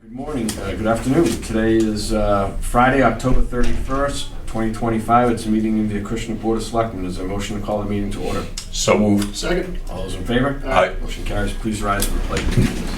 Good morning, good afternoon. Today is Friday, October 31st, 2025. It's a meeting in the Acushnet Board of Selectmen. Is there a motion to call the meeting to order? So moved. Second. All those in favor? Aye. Motion carries. Please rise for the pledge of allegiance.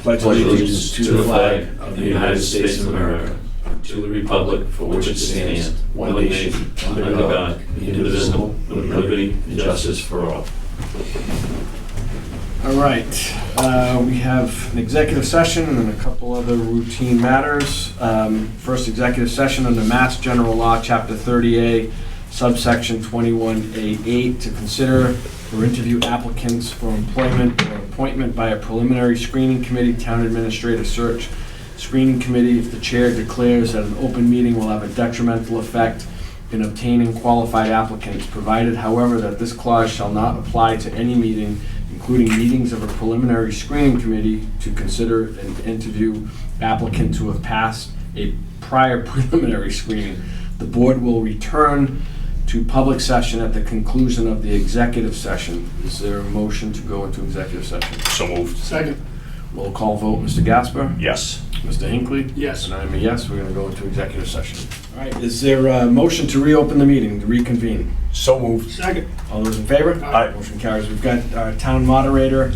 Pledge allegiance to the flag of the United States of America, to the republic for which it stands, one nation, under God, indivisible, with liberty and justice for all. All right, we have an executive session and a couple other routine matters. First executive session under Mass General Law, Chapter 30A, subsection 21A8, to consider or interview applicants for employment or appointment by a preliminary screening committee, town administrator search screening committee, if the chair declares that an open meeting will have a detrimental effect in obtaining qualified applicants, provided, however, that this clause shall not apply to any meeting, including meetings of a preliminary screening committee to consider and interview applicants who have passed a prior preliminary screening. The board will return to public session at the conclusion of the executive session. Is there a motion to go into executive session? So moved. Second. Roll call vote, Mr. Gasper? Yes. Mr. Hinckley? Yes. And I'm a yes. We're gonna go into executive session. All right, is there a motion to reopen the meeting, to reconvene? So moved. Second. All those in favor? Aye. Motion carries. We've got our town moderator,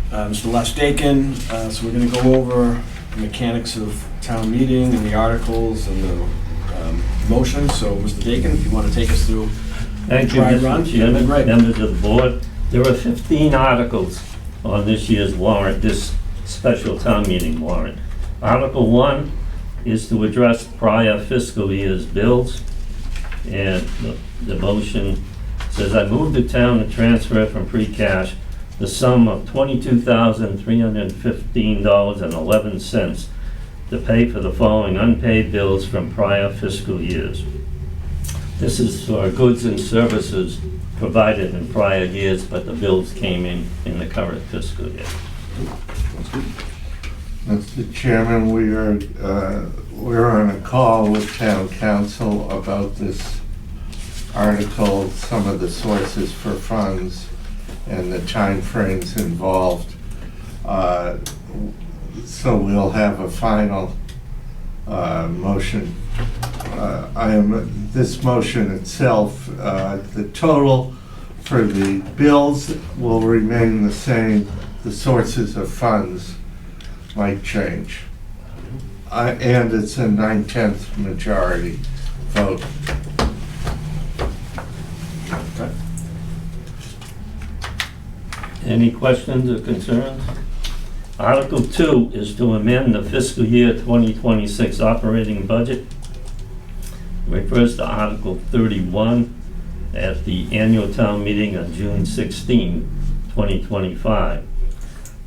Mr. Les Dakin. So we're going to go over the mechanics of town meeting and the articles and the motions. So, Mr. Dakin, if you want to take us through Thank you, dry run, Mr. Chairman, great. members of the board. There are 15 articles on this year's warrant, this special town meeting warrant. Article 1 is to address prior fiscal year's bills. And the motion says, I move the town to transfer from free cash the sum of $22,315.11 to pay for the following unpaid bills from prior fiscal years. This is for goods and services provided in prior years, but the bills came in the current fiscal year. Mr. Chairman, we're on a call with town council about this article, some of the sources for funds and the timeframes involved. So we'll have a final motion. This motion itself, the total for the bills will remain the same. The sources of funds might change. And it's a 9/10 majority vote. Okay. Any questions or concerns? Article 2 is to amend the fiscal year 2026 operating budget. Refers to Article 31 at the annual town meeting on June 16, 2025.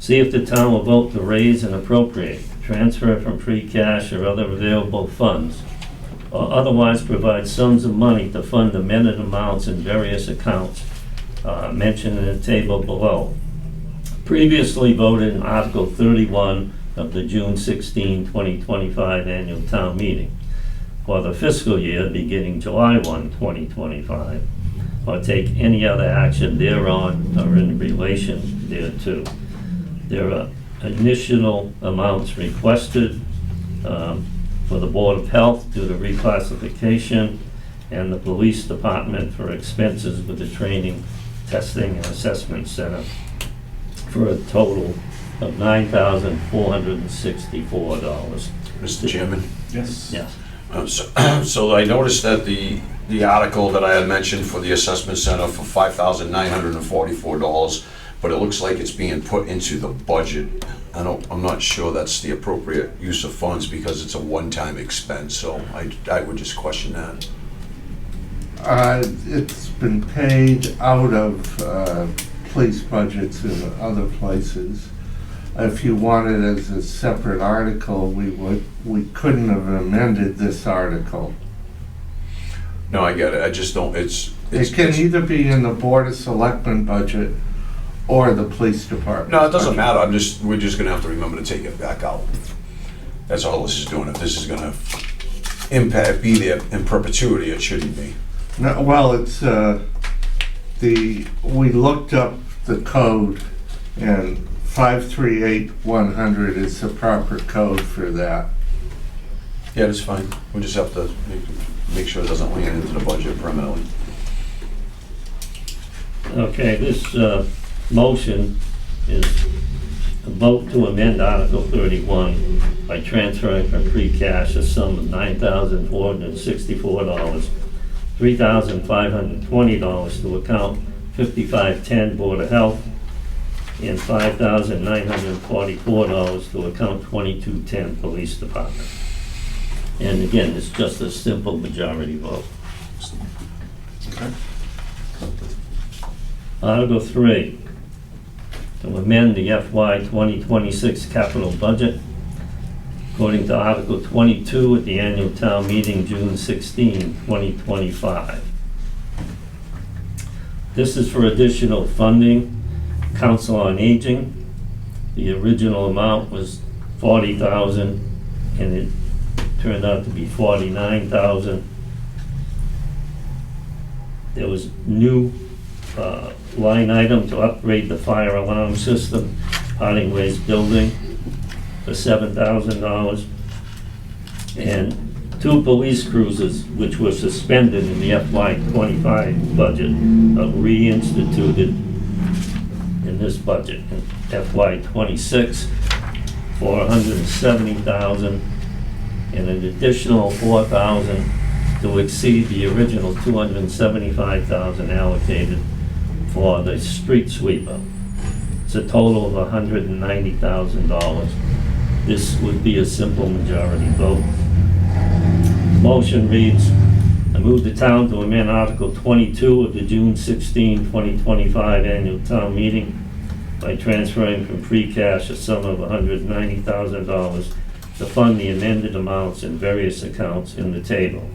See if the town will vote to raise and appropriate, transfer from free cash or other available funds, or otherwise provide sums of money to fund amended amounts in various accounts mentioned in the table below. Previously voted in Article 31 of the June 16, 2025 annual town meeting for the fiscal year beginning July 1, 2025, or take any other action thereon or in relation thereto. There are additional amounts requested for the Board of Health due to reclassification, and the Police Department for expenses with the Training, Testing, and Assessment Center for a total of $9,464. Mr. Chairman. Yes. Yes. So I noticed that the article that I had mentioned for the assessment center for $5,944, but it looks like it's being put into the budget. I'm not sure that's the appropriate use of funds because it's a one-time expense, so I would just question that. It's been paid out of police budgets in other places. If you want it as a separate article, we couldn't have amended this article. No, I get it. I just don't, It can either be in the Board of Selectmen budget or the police department. No, it doesn't matter. We're just gonna have to remember to take it back out. That's all this is doing. If this is gonna be there in perpetuity, it shouldn't be. No, well, it's we looked up the code, and 538-100 is the proper code for that. Yeah, that's fine. We'll just have to make sure it doesn't land into the budget permanently. Okay, this motion is a vote to amend Article 31 by transferring from free cash a sum of $9,464, $3,520 to account 5510 Board of Health, and $5,944 to account 2210 Police Department. And again, it's just a simple majority vote. Okay. Article 3, to amend the FY 2026 capital budget according to Article 22 at the annual town meeting, June 16, 2025. This is for additional funding. Council on Aging, the original amount was $40,000 and it turned out to be $49,000. There was new line item to upgrade the fire alarm system, Harding Way's building, for $7,000. And 2 police cruisers, which were suspended in the FY 25 budget, are reinstituted in this budget. In FY 26, $470,000, and an additional $4,000 to exceed the original $275,000 allocated for the street sweeper. It's a total of $190,000. This would be a simple majority vote. Motion reads, I move the town to amend Article 22 of the June 16, 2025 annual town meeting by transferring from free cash a sum of $190,000 to fund the amended amounts in various accounts in the table.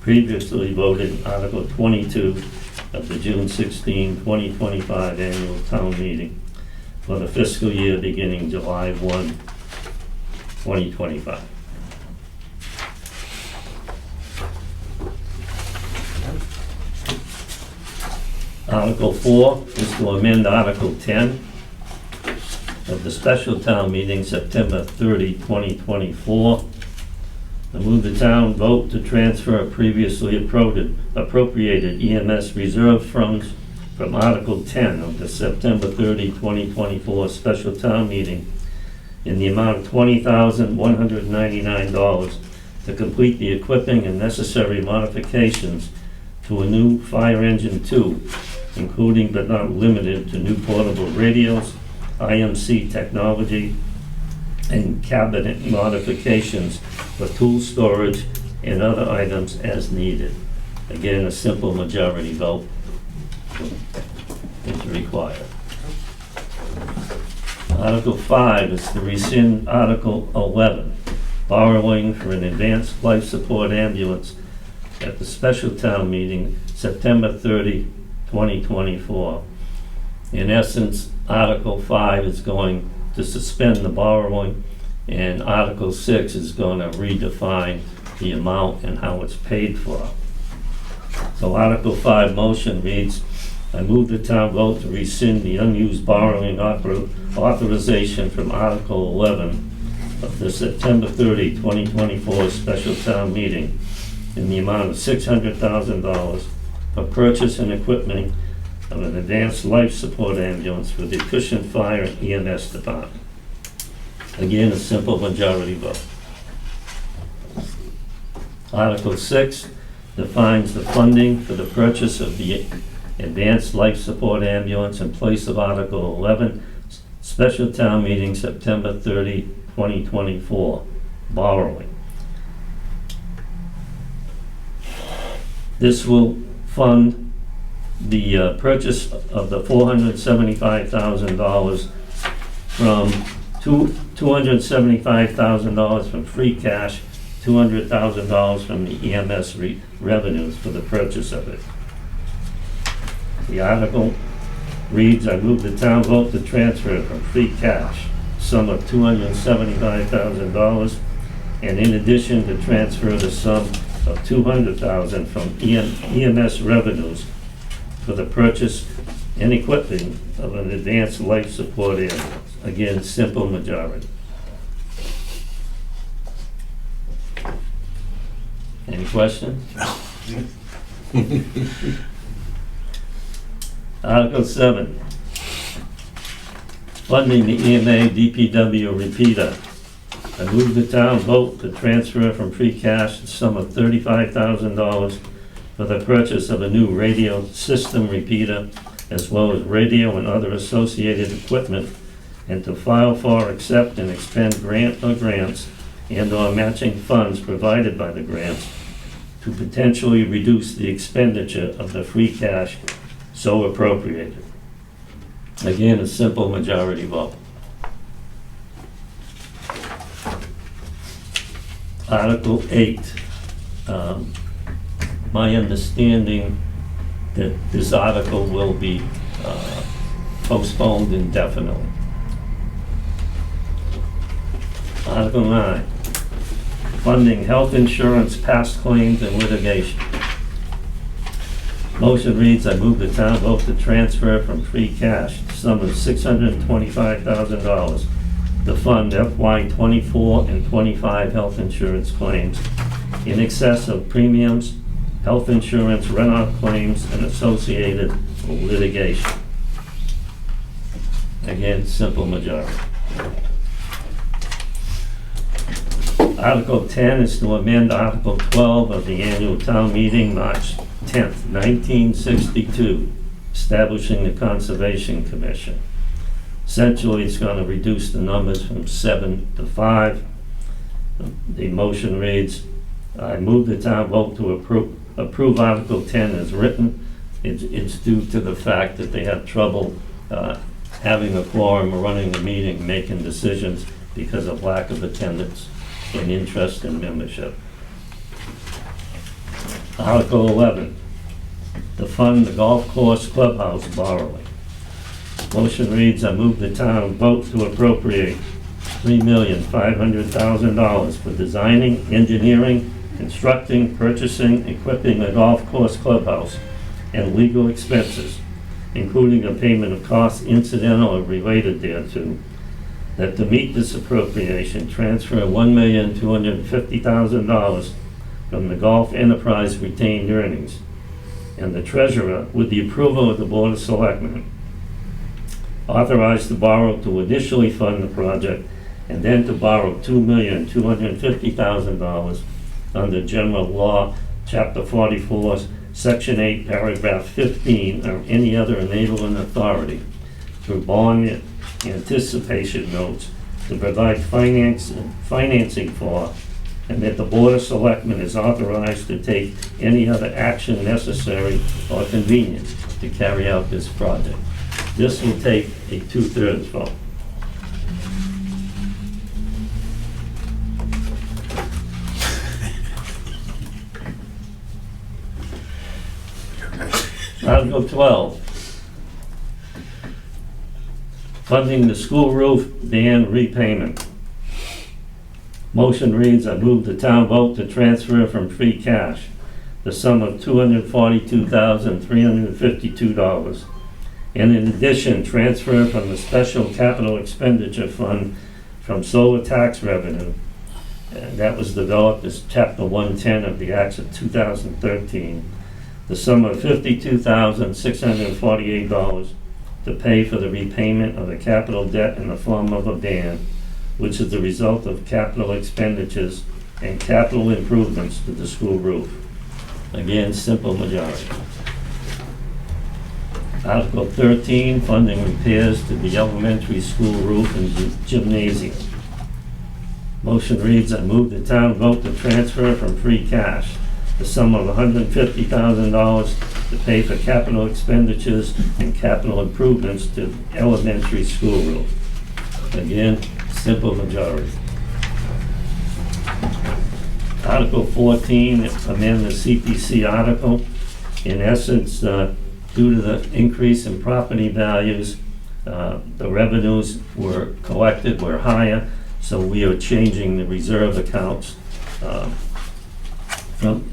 Previously voted Article 22 of the June 16, 2025 annual town meeting for the fiscal year beginning July 1, 2025. Article 4 is to amend Article 10 of the special town meeting September 30, 2024. I move the town vote to transfer previously appropriated EMS reserve funds from Article 10 of the September 30, 2024 special town meeting in the amount of $20,199 to complete the equipping and necessary modifications to a new fire engine 2, including but not limited to new portable radios, IMC technology, and cabinet modifications for tool storage and other items as needed. Again, a simple majority vote is required. Article 5 is to rescind Article 11, borrowing for an advanced life support ambulance at the special town meeting September 30, 2024. In essence, Article 5 is going to suspend the borrowing, and Article 6 is going to redefine the amount and how it's paid for. So Article 5 motion reads, I move the town vote to rescind the unused borrowing authorization from Article 11 of the September 30, 2024 special town meeting in the amount of $600,000 for purchase and equipment of an advanced life support ambulance for the Acushnet Fire and EMS Department. Again, a simple majority vote. Article 6 defines the funding for the purchase of the advanced life support ambulance in place of Article 11, special town meeting September 30, 2024, borrowing. This will fund the purchase of the $475,000 from $275,000 from free cash, $200,000 from the EMS revenues for the purchase of it. The article reads, I move the town vote to transfer from free cash sum of $275,000, and in addition to transfer the sum of $200,000 from EMS revenues for the purchase and equipping of an advanced life support ambulance. Again, simple majority. Any questions? Article 7, funding the EMA DPW repeater. I move the town vote to transfer from free cash the sum of $35,000 for the purchase of a new radio system repeater, as well as radio and other associated equipment, and to file for, accept, and expend grant or grants and/or matching funds provided by the grants to potentially reduce the expenditure of the free cash so appropriated. Again, a simple majority vote. Article 8. My understanding that this article will be postponed indefinitely. Article 9. Funding health insurance, past claims, and litigation. Motion reads, I move the town vote to transfer from free cash the sum of $625,000 to fund FY '24 and '25 health insurance claims in excess of premiums, health insurance runoff claims, and associated litigation. Again, simple majority. Article 10 is to amend Article 12 of the annual town meeting, March 10th, 1962, establishing the Conservation Commission. Essentially, it's going to reduce the numbers from 7 to 5. The motion reads, I move the town vote to approve Article 10 as written. It's due to the fact that they have trouble having a quorum or running the meeting, making decisions because of lack of attendance and interest in membership. Article 11, to fund the golf course clubhouse borrowing. Motion reads, I move the town vote to appropriate $3,500,000 for designing, engineering, constructing, purchasing, equipping a golf course clubhouse and legal expenses, including a payment of costs incidental or related thereto, that to meet this appropriation, transfer $1,250,000 from the golf enterprise retained earnings, and the treasurer, with the approval of the Board of Selectmen, authorized to borrow to initially fund the project and then to borrow $2,250,000 under General Law, Chapter 44, Section 8, Paragraph 15, or any other enabling authority through bond anticipation notes to provide financing for, and that the Board of Selectmen is authorized to take any other action necessary or convenient to carry out this project. This will take a 2/3 vote. Article 12, funding the school roof ban repayment. Motion reads, I move the town vote to transfer from free cash the sum of $242,352, and in addition, transfer from the special capital expenditure fund from solar tax revenue, that was developed as Chapter 110 of the Acts of 2013, the sum of $52,648 to pay for the repayment of the capital debt in the form of a ban, which is the result of capital expenditures and capital improvements to the school roof. Again, simple majority. Article 13, funding repairs to the elementary school roof and gymnasium. Motion reads, I move the town vote to transfer from free cash the sum of $150,000 to pay for capital expenditures and capital improvements to elementary school roof. Again, simple majority. Article 14, amend the CPC article. In essence, due to the increase in property values, the revenues were collected were higher, so we are changing the reserve accounts from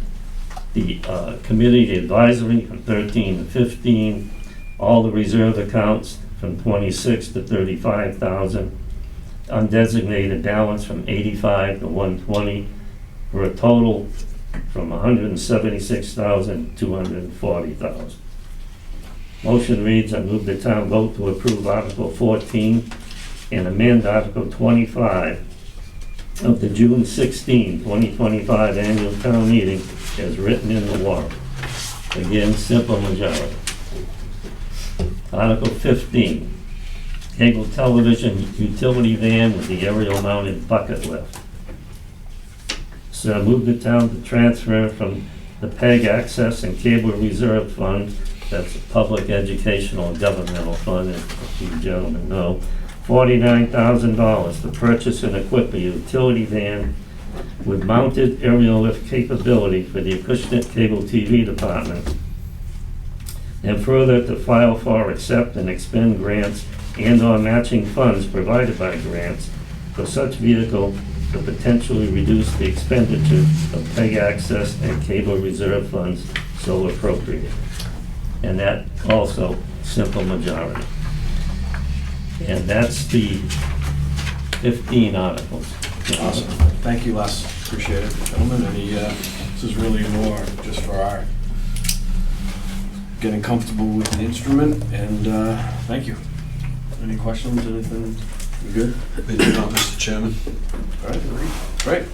the committee advisory from 13 to 15. All the reserve accounts from 26 to 35,000. Undesignated balance from 85 to 120, for a total from 176,000 to 240,000. Motion reads, I move the town vote to approve Article 14 and amend Article 25 of the June 16, 2025 annual town meeting as written in the warrant. Again, simple majority. Article 15, cable television utility van with the aerial mounted bucket lift. So I move the town to transfer from the PEG Access and Cable Reserve Fund, that's a public educational and governmental fund, if you gentlemen know, $49,000 to purchase and equip a utility van with mounted aerial lift capability for the Acushnet Cable TV department, and further to file for, accept, and expend grants and/or matching funds provided by grants for such vehicle to potentially reduce the expenditure of PEG access and cable reserve funds so appropriate. And that also simple majority. And that's the 15 articles. Awesome. Thank you, Les. Appreciate it, gentlemen. This is really more just for our getting comfortable with the instrument, and thank you. Any questions, anything? We good? Thank you, Mr. Chairman. All right, great.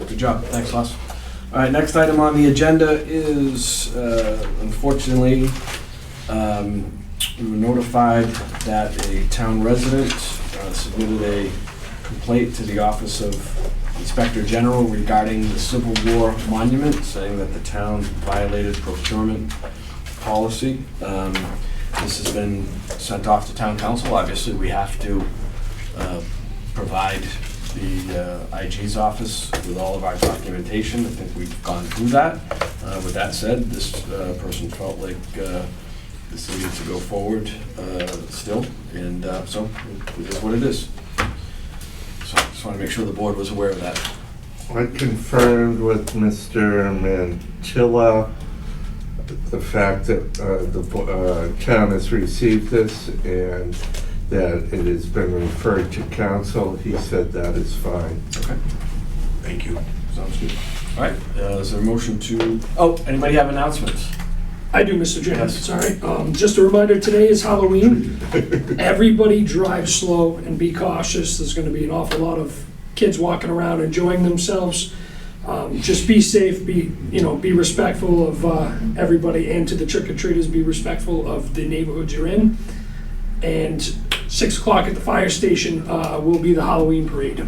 Good job. Thanks, Les. All right, next item on the agenda is, unfortunately, we were notified that a town resident submitted a complaint to the Office of Inspector General regarding the Civil War monument, saying that the town violated procurement policy. This has been sent off to town council. Obviously, we have to provide the IG's office with all of our documentation. I think we've gone through that. With that said, this person felt like this needed to go forward still, and so it is what it is. So I just want to make sure the board was aware of that. I confirmed with Mr. Mantilla the fact that the town has received this and that it has been referred to council. He said that is fine. Okay. Thank you. Sounds good. All right, is there a motion to, oh, anybody have announcements? I do, Mr. Chairman, Yes. sorry. Just a reminder, today is Halloween. Everybody drive slow and be cautious. There's gonna be an awful lot of kids walking around enjoying themselves. Just be safe, be respectful of everybody, and to the trick-or-treaters, be respectful of the neighborhoods you're in. And 6 o'clock at the fire station will be the Halloween parade. All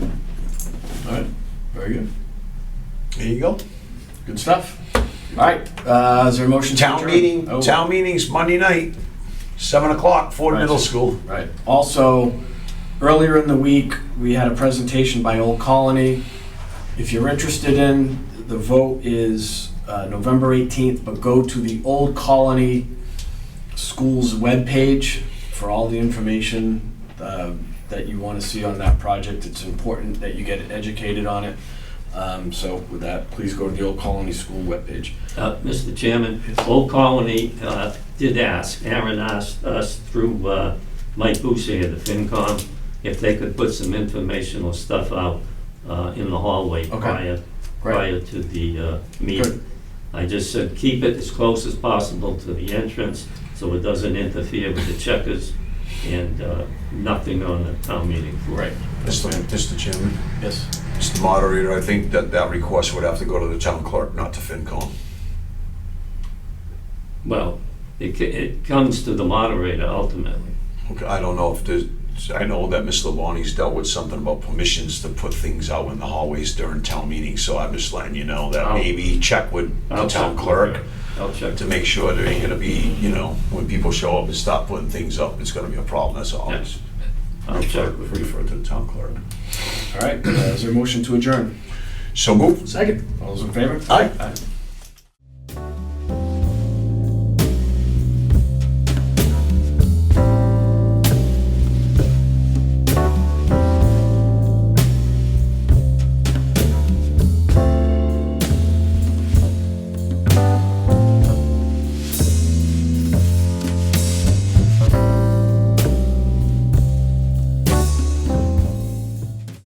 right, very good. There you go. Good stuff. All right, is there a motion to Town adjourn? meeting, Oh, town meeting's Monday night, 7 o'clock, Ford Right. Middle School. Right. Also, earlier in the week, we had a presentation by Old Colony. If you're interested in, the vote is November 18th, but go to the Old Colony Schools webpage for all the information that you want to see on that project. It's important that you get educated on it. So with that, please go to the Old Colony School webpage. Mr. Chairman, Old Colony did ask, Aaron asked us through Mike Boucher, the FinCom, if they could put some informational stuff out in the hallway prior to the meeting. Good. I just said, keep it as close as possible to the entrance so it doesn't interfere with the checkers, and nothing on the town meeting floor. Right. Mr. Chairman, Yes. Mr. Moderator, I think that request would have to go to the town clerk, not to FinCom. Well, it comes to the moderator ultimately. Okay, I don't know if there's, I know that Mr. Labonte's dealt with something about permissions to put things out in the hallways during town meetings, so I'm just letting you know that maybe check with the I'll town check with clerk her. I'll check. to make sure there ain't gonna be, when people show up and stop putting things up, it's gonna be a problem, that's all. Yes. I'll check with her. Refer to the town clerk. All right, is there a motion to adjourn? So move. Second. All those in favor? Aye. Aye.